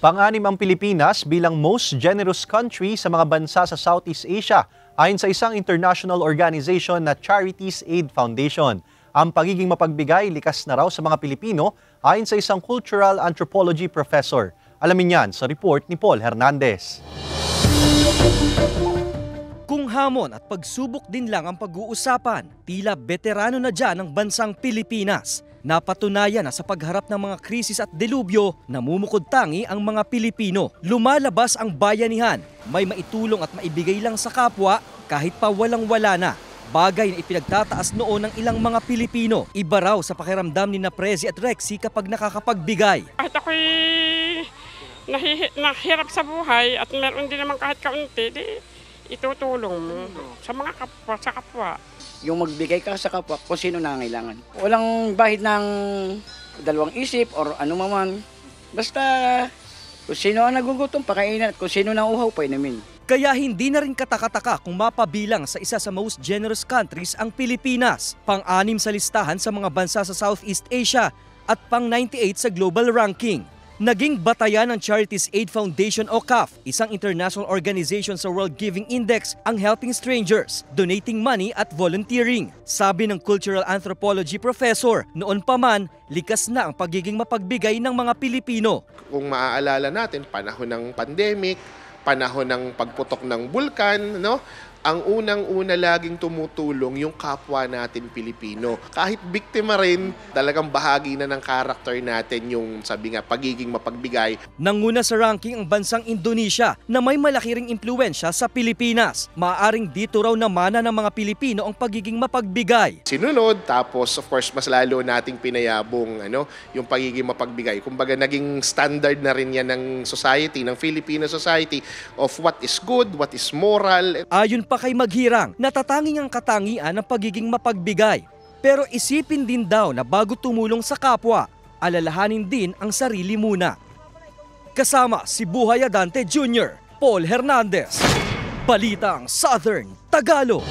Pang-anim ang Pilipinas bilang most generous country sa mga bansa sa Southeast Asia ayon sa isang international organization na Charities Aid Foundation. Ang pagiging mapagbigay likas na raw sa mga Pilipino ayon sa isang cultural anthropology professor. Alamin yan sa report ni Paul Hernandez. Kung hamon at pagsubok din lang ang pag-uusapan, tila veterano na dyan ang bansang Pilipinas. Napatunayan na sa pagharap ng mga krisis at delubyo, namumukod tangi ang mga Pilipino. Lumalabas ang bayanihan, may maitulong at maibigay lang sa kapwa kahit pa walang-wala na. Bagay na ipinagtataas noon ng ilang mga Pilipino. Iba raw sa pakiramdam ni Prezi at Rexy kapag nakakapagbigay. Kahit ako'y nahirap sa buhay at meron din naman kahit kaunti, di itutulong mo sa mga kapwa, sa kapwa. Yung magbigay ka sa kapwa kung sino nangangailangan. Walang bahid ng dalawang isip or ano man. Basta kung sino ang nagugutom, pakainin at kung sino nang uhaw, painumin. Kaya hindi na rin katakataka kung mapabilang sa isa sa most generous countries ang Pilipinas. Pang-anim sa listahan sa mga bansa sa Southeast Asia at pang-98 sa global ranking. Naging batayan ng Charities Aid Foundation o CAF, isang international organization sa World Giving Index, ang helping strangers, donating money at volunteering. Sabi ng cultural anthropology professor, noon pa man, likas na ang pagiging mapagbigay ng mga Pilipino. Kung maaalala natin, panahon ng pandemic, panahon ng pagputok ng bulkan, no? Ang unang-una laging tumutulong yung kapwa natin Pilipino. Kahit biktima rin, talagang bahagi na ng karakter natin yung sabi nga pagiging mapagbigay. Nanguna sa ranking ang bansang Indonesia na may malaki ring impluwensya sa Pilipinas. Maaaring dito raw namana ng mga Pilipino ang pagiging mapagbigay. Sinunod, tapos of course mas lalo nating pinayabong yung pagiging mapagbigay. Kumbaga naging standard na rin yan ng society, ng Filipino society of what is good, what is moral. Ayon pa kay Maghirang, natatanging ang katangian ng pagiging mapagbigay. Pero isipin din daw na bago tumulong sa kapwa, alalahanin din ang sarili muna. Kasama si Buhay Adante Jr., Paul Hernandez, Balitang Southern Tagalog.